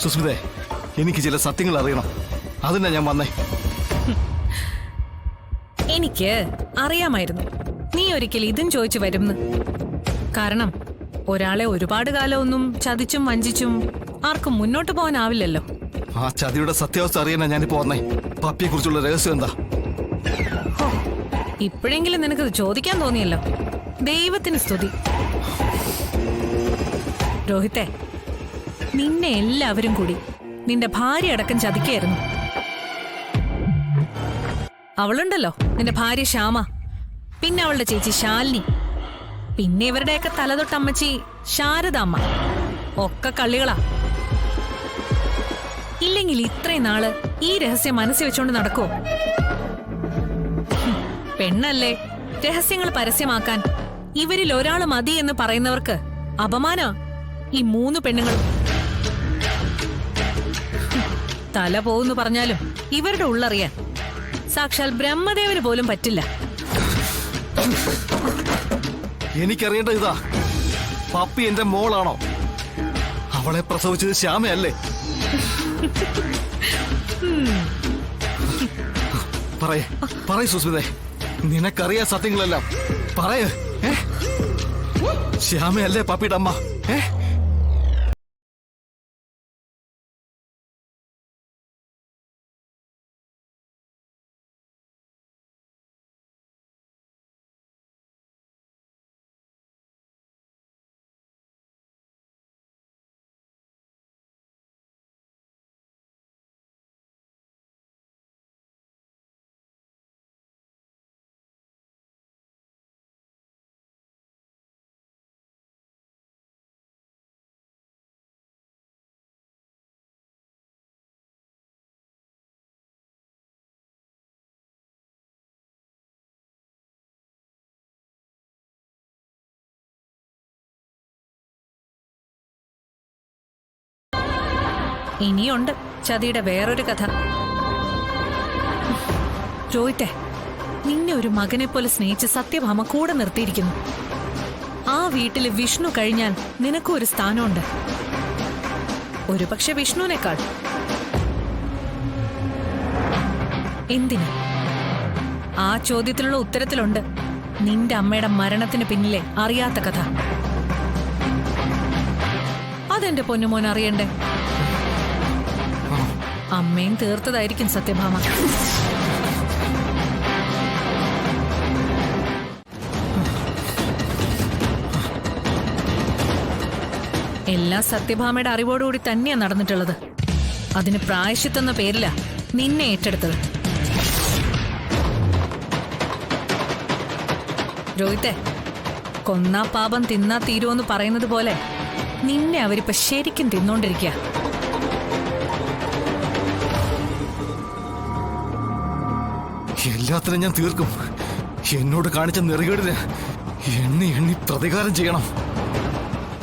സുസ്മിതേ, എനിക്ക് ചില സത്യങ്ങൾ അറിയണം. അതിനാ ഞാൻ വന്നേ. എനിക്ക് അറിയാമായിരുന്നു നീ ഒരിക്കൽ ഇതും ചോദിച്ചു വരുമെന്ന്. കാരണം ഒരാളെ ഒരുപാട് കാലമൊന്നും ചതിച്ചും വഞ്ചിച്ചും ആർക്കും മുന്നോട്ട് പോകാനാവില്ലല്ലോ. ആ ചതിയുടെ സത്യാവസ്ഥ അറിയാനാ ഞാനിപ്പോ വന്നേ. പപ്പിയെ കുറിച്ചുള്ള രഹസ്യം എന്താ? ഇപ്പോഴെങ്കിലും നിനക്കത് ചോദിക്കാൻ തോന്നിയല്ലോ. ദൈവത്തിന് സ്തുതി. രോഹിത്തെ, നിന്നെ എല്ലാവരും കൂടി നിന്റെ ഭാര്യ അടക്കം ചതിക്കായിരുന്നു. അവളുണ്ടല്ലോ നിന്റെ ഭാര്യ ശ്യാമ, പിന്നെ അവളുടെ ചേച്ചി ശാലിനി, പിന്നെ ഇവരുടെയൊക്കെ തലതൊട്ടമ്മച്ചി ശാരദാമ്മ, ഒക്കെ കള്ളികളാ. ഇല്ലെങ്കിൽ ഇത്രയും നാള് ഈ രഹസ്യം മനസ്സിൽ വെച്ചോണ്ട് നടക്കുവോ? പെണ്ണല്ലേ, രഹസ്യങ്ങൾ പരസ്യമാക്കാൻ ഇവരിൽ ഒരാള് മതി എന്ന് പറയുന്നവർക്ക് അപമാന ഈ 3 പെണ്ണുങ്ങൾ. തല പോവെന്ന് പറഞ്ഞാലും ഇവരുടെ ഉള്ളറിയാൻ സാക്ഷാൽ ബ്രഹ്മദേവന് പോലും പറ്റില്ല. എനിക്കറിയേണ്ട ഇതാ, പപ്പി എന്റെ മോളാണോ? അവളെ പ്രസവിച്ചത് ശ്യാമയല്ലേ? പറയ സുസ്മിതേ, നിനക്കറിയാ സത്യങ്ങളെല്ലാം. പറയ, ശ്യാമയല്ലേ പപ്പിയുടെ അമ്മ? ഇനിയുണ്ട് ചതിയുടെ വേറൊരു കഥ. രോഹിത്തെ, നിന്നെ ഒരു മകനെ പോലെ സ്നേഹിച്ച് സത്യഭാമ കൂടെ നിർത്തിയിരിക്കുന്നു. ആ വീട്ടില് വിഷ്ണു കഴിഞ്ഞാൽ നിനക്കും ഒരു സ്ഥാനമുണ്ട്. ഒരുപക്ഷെ വിഷ്ണുവിനേക്കാൾ. എന്തിന്? ആ ചോദ്യത്തിലുള്ള ഉത്തരത്തിലുണ്ട് നിന്റെ അമ്മയുടെ മരണത്തിന് പിന്നിലെ അറിയാത്ത കഥ. അതെന്റെ പൊന്നുമോൻ അറിയണ്ടേ? അമ്മയും തീർത്തതായിരിക്കും സത്യഭാമ. എല്ലാം സത്യഭാമയുടെ അറിവോടുകൂടി തന്നെയാ നടന്നിട്ടുള്ളത്. അതിന് പ്രായശ്ചിത്തെന്ന പേരിലാ നിന്നെ ഏറ്റെടുത്തത്. രോഹിത്തെ, കൊന്നാ പാപം തിന്നാ തീരുമെന്ന് പറയുന്നത് പോലെ നിന്നെ അവരിപ്പോ ശരിക്കും തിന്നോണ്ടിരിക്കുക. എല്ലാത്തിനും ഞാൻ തീർക്കും. എന്നോട് കാണിച്ച നെറുകേടിന് എണ്ണി എണ്ണി പ്രതികാരം ചെയ്യണം.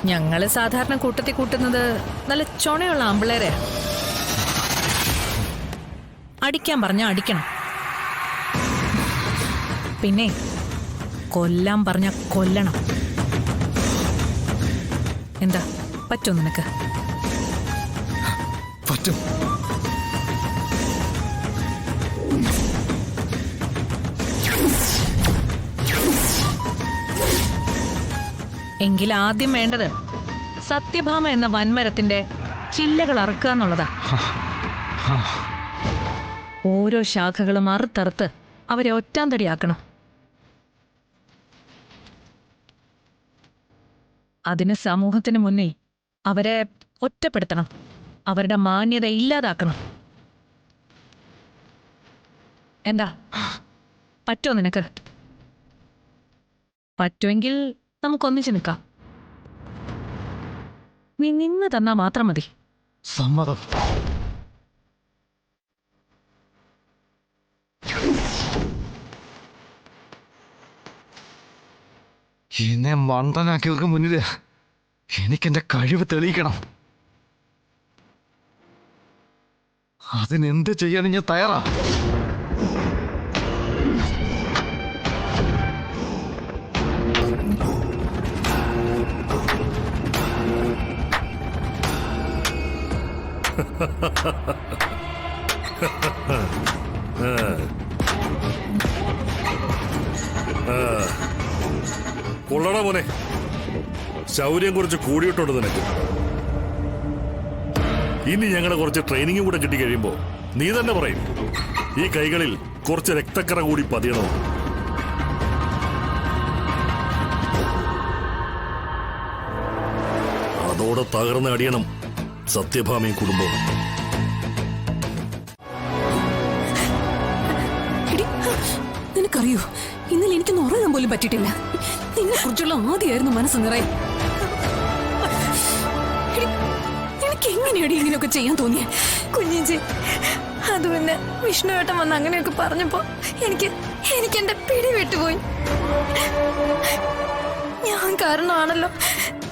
ഞങ്ങള് സാധാരണ കൂട്ടത്തിൽ കൂട്ടുന്നത് നല്ല ചൊണയുള്ള ആമ്പിളേരെ. അടിക്കാൻ പറഞ്ഞാ അടിക്കണം. പിന്നെ കൊല്ലാൻ പറഞ്ഞ കൊല്ലണം. എന്താ, പറ്റുമോ നിനക്ക്? പറ്റും. എങ്കിൽ ആദ്യം വേണ്ടത് സത്യഭാമ എന്ന വൻമരത്തിന്റെ ചില്ലകൾ അറുക്കുക എന്നുള്ളതാ. ഓരോ ശാഖകളും അറുത്തറുത്ത് അവരെ ഒറ്റാന്തടിയാക്കണം. അതിന് സമൂഹത്തിന് മുന്നേ അവരെ ഒറ്റപ്പെടുത്തണം. അവരുടെ മാന്യത ഇല്ലാതാക്കണം. എന്താ, പറ്റുമോ നിനക്ക്? പറ്റുമെങ്കിൽ നമുക്കൊന്നിച്ച് നിൽക്കാം. നീ നിന്ന് തന്നാ മാത്രം മതി. സമ്മതം. എന്നെ മണ്ടനാക്കിയവർക്ക് മുന്നിൽ എനിക്കെന്റെ കഴിവ് തെളിയിക്കണം. അതിനെന്ത് ചെയ്യാനും ഞാൻ തയ്യാറാ. കൊള്ളടാ മോനെ, ശൗര്യം കുറച്ച് കൂടിയിട്ടുണ്ട് നിനക്ക്. ഇനി ഞങ്ങളെ കുറച്ച് ട്രെയിനിങ്ങും കൂടെ കിട്ടിക്കഴിയുമ്പോ നീ തന്നെ പറയും ഈ കൈകളിൽ കുറച്ച് രക്തക്കറ കൂടി പതിയണം. അതോടെ തകർന്ന് അടിയണം സത്യഭാമയും കുടുംബവും. നിനക്കറിയോ, ഇന്നലെ എനിക്കൊന്നും ഉറങ്ങാൻ പോലും പറ്റിയിട്ടില്ല. നിന്നെ കുറിച്ചുള്ള ആദ്യമായിരുന്നു മനസ്സ് നിറയെ. എനിക്ക് എങ്ങനെയാണ് ഇങ്ങനെയൊക്കെ ചെയ്യാൻ തോന്നിയേ? കുഞ്ഞിഞ്ചി, അത് പിന്നെ വിഷ്ണുവേട്ടൻ വന്ന് അങ്ങനെയൊക്കെ പറഞ്ഞപ്പോ എനിക്ക് എന്റെ പിടി വിട്ടുപോയി. ഞാൻ കാരണമാണല്ലോ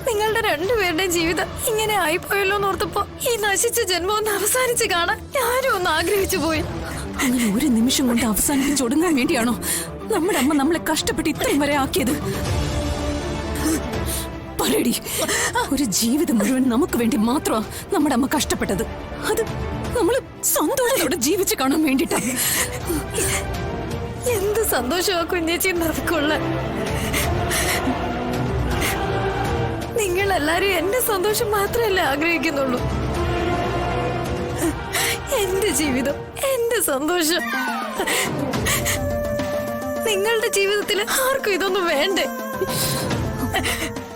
നിങ്ങളുടെ രണ്ടുപേരുടെയും ജീവിതം ഇങ്ങനെ ആയിപ്പോയല്ലോ എന്നോർത്തപ്പോ ഈ നശിച്ച ജന്മം ഒന്ന് അവസാനിച്ച് കാണാൻ ഞാനും ഒന്ന് ആഗ്രഹിച്ചു പോയി. അങ്ങനെ ഒരു നിമിഷം കൊണ്ട് അവസാനിപ്പിച്ച് ഒടുങ്ങാൻ വേണ്ടിയാണോ നമ്മുടെ അമ്മ നമ്മളെ കഷ്ടപ്പെട്ട് ഇത്രയും വരെ ആക്കിയത്? പറയടി, ഒരു ജീവിതം മുഴുവൻ നമുക്ക് വേണ്ടി മാത്രമാ നമ്മുടെ അമ്മ കഷ്ടപ്പെട്ടത്. അത് നമ്മള് സന്തോഷത്തോടെ ജീവിച്ചു കാണാൻ വേണ്ടിട്ടാ. എന്ത് സന്തോഷമാ കുഞ്ഞേച്ചി നടക്കുള്ള. നിങ്ങളെല്ലാരും എന്റെ സന്തോഷം മാത്രമല്ലേ ആഗ്രഹിക്കുന്നുള്ളൂ. എന്റെ ജീവിതം, എന്റെ സന്തോഷം. നിങ്ങളുടെ ജീവിതത്തിൽ ആർക്കും ഇതൊന്നും വേണ്ടേ?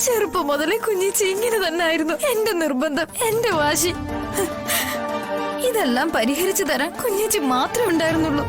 ചെറുപ്പം മുതലേ കുഞ്ഞിച്ചി ഇങ്ങനെ തന്നെ ആയിരുന്നു. എന്റെ നിർബന്ധം, എന്റെ വാശി, ഇതെല്ലാം പരിഹരിച്ചു തരാൻ കുഞ്ഞിച്ചി മാത്രമേ ഉണ്ടായിരുന്നുള്ളൂ.